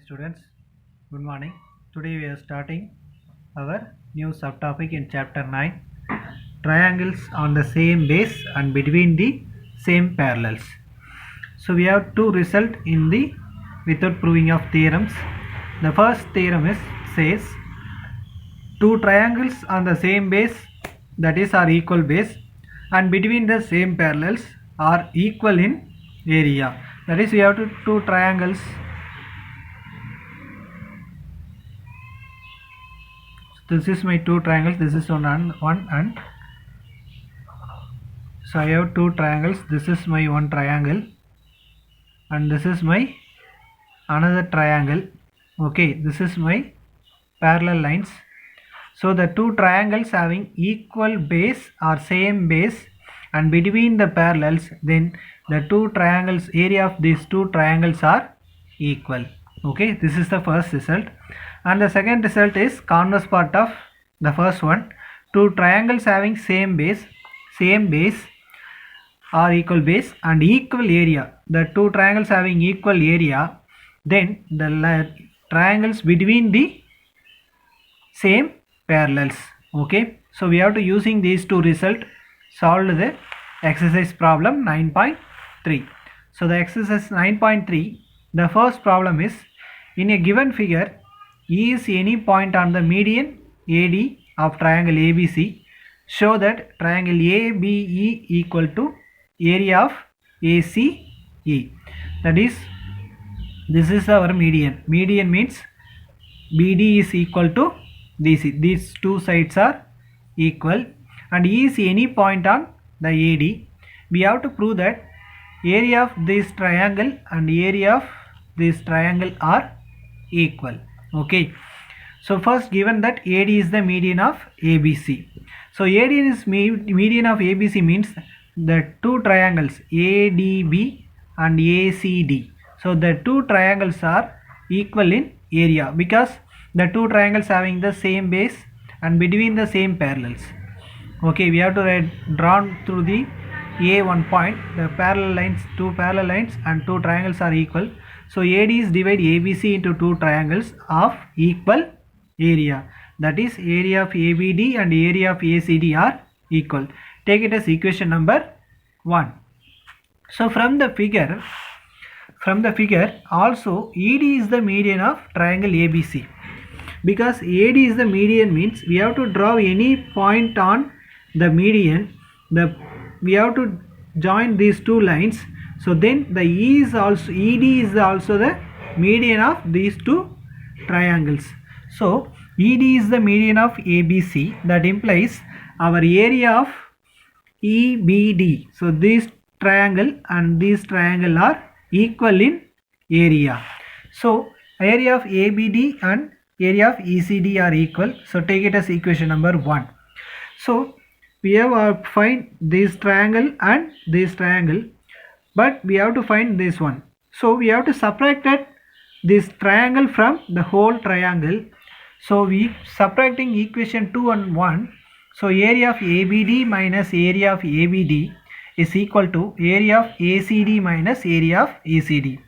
Students, good morning. Today we are starting our new subtopic in chapter 9, triangles on the same base and between the same parallels. So we have two results in the without proving of theorems. The first theorem says two triangles on the same base, that is are equal base, and between the same parallels are equal in area. That is, we have two triangles. This is my two triangles. This is one and so I have two triangles. This is my one triangle and this is my another triangle. Okay, this is my parallel lines. So the two triangles having equal base or same base, and between the parallels, then the two triangles, area of these two triangles are equal. Okay, this is the first result. And the second result is converse part of the first one. Two triangles having same base or equal base and equal area. The two triangles having equal area, then the triangles between the same parallels. Okay, so we have to using these two results solve the exercise problem 9.3. So the exercise 9.3, the first problem is, in a given figure, E is any point on the median AD of triangle ABC. Show that triangle ABE equal to area of ACE. That is, this is our median. Median means BD is equal to DC. These two sides are equal, and E is any point on the AD. We have to prove that area of this triangle and area of this triangle are equal. Okay, so first, given that AD is the median of ABC. So AD is median of ABC means the two triangles ADB and ACD. So the two triangles are equal in area because the two triangles having the same base and between the same parallels. Okay, we have to drawn through the A1 point, the parallel lines, two parallel lines and two triangles are equal. So AD is divide ABC into two triangles of equal area. That is, area of ABD and area of ACD are equal. Take it as equation number 1. So from the figure also ED is the median of triangle ABC. Because AD is the median means we have to draw any point on the median. We have to join these two lines. So then the ED is also the median of these two triangles. So ED is the median of ABC. That implies our area of EBD. So this triangle and this triangle are equal in area. So area of ABD and area of ECD are equal. So take it as equation number 1. So we have find this triangle and this triangle, but we have to find this one. So we have to subtract this triangle from the whole triangle. So we subtracting equation 2 and 1. So area of ABD minus area of ABD is equal to area of ACD minus area of ECD.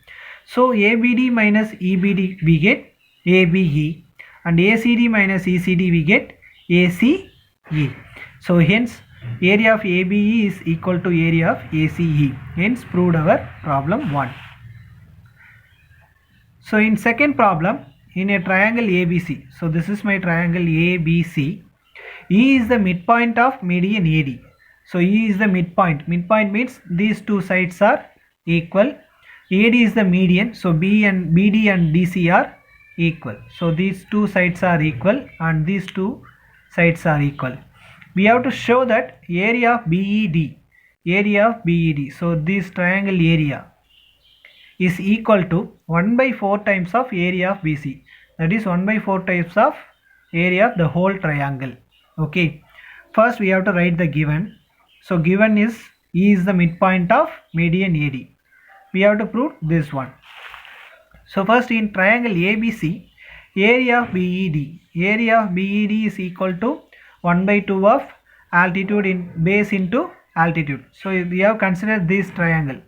So ABD minus EBD we get ABE, and ACD minus ECD we get ACE. So hence area of ABE is equal to area of ACE. Hence proved our problem 1. So in second problem, in a triangle ABC, so this is my triangle ABC, E is the midpoint of median AD. So E is the midpoint. Midpoint means these two sides are equal. AD is the median. So BD and DC are equal. So these two sides are equal and these two sides are equal. We have to show that area of BED. So this triangle area is equal to 1 by 4 times of area of BC. That is 1 by 4 times of area of the whole triangle. Okay, first we have to write the given. So given is E is the midpoint of median AD. We have to prove this one. So first, in triangle ABC, area of BED is equal to 1 by 2 of altitude in base into altitude. So we have considered this triangle.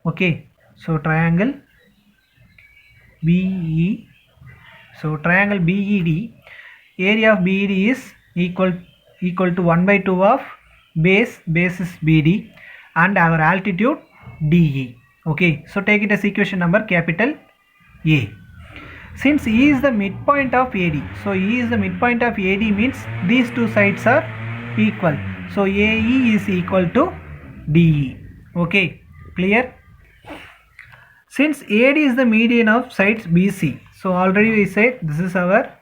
Okay, so triangle BE. So triangle BED, area of BED is equal to 1 by 2 of base is BD, and our altitude DE. Okay, so take it as equation number capital A. Since E is the midpoint of AD, so E is the midpoint of AD means these two sides are equal. So AE is equal to DE. Okay, clear? Since AD is the median of sides BC, so already we said this is our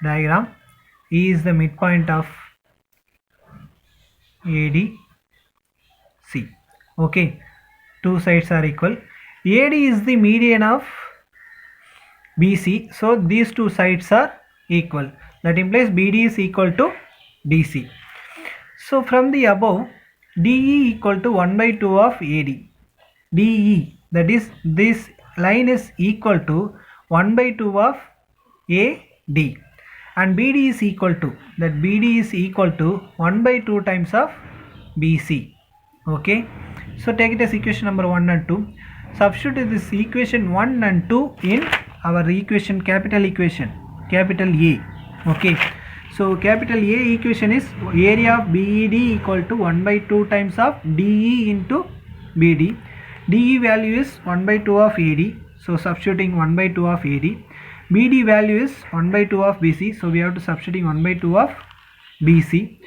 diagram. E is the midpoint of AD, C. Okay, two sides are equal. AD is the median of BC, so these two sides are equal. That implies BD is equal to DC. So from the above, DE equal to 1 by 2 of AD. DE, that is this line is equal to 1 by 2 of AD, and BD is equal to, that BD is equal to 1 by 2 times of BC. Okay, so take it as equation number 1 and 2. Substitute this equation 1 and 2 in our equation, capital equation, capital A. Okay, so capital A equation is area of BED equal to 1 by 2 times of DE into BD. DE value is 1 by 2 of AD, so substituting 1 by 2 of AD. BD value is 1 by 2 of BC, so we have to substituting 1 by 2 of BC.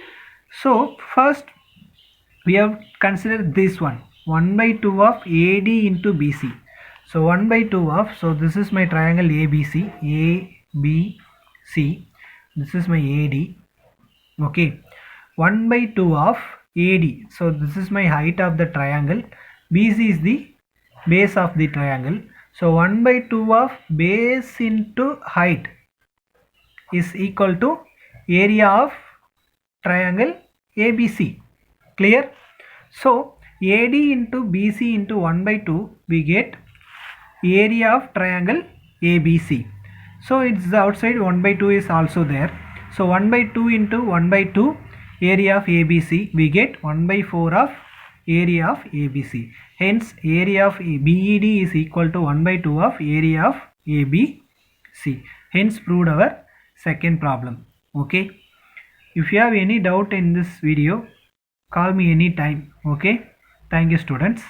So first we have considered this one, 1 by 2 of AD into BC. So 1 by 2 of, so this is my triangle ABC, ABC, this is my AD. Okay, 1 by 2 of AD, so this is my height of the triangle. BC is the base of the triangle. So 1 by 2 of base into height is equal to area of triangle ABC. Clear? So AD into BC into 1 by 2, we get area of triangle ABC. So it's the outside 1 by 2 is also there. So 1 by 2 into 1 by 2 area of ABC, we get 1 by 4 of area of ABC. Hence area of BED is equal to 1 by 2 of area of ABC. Hence proved our second problem. Okay, if you have any doubt in this video, call me anytime. Okay, thank you students.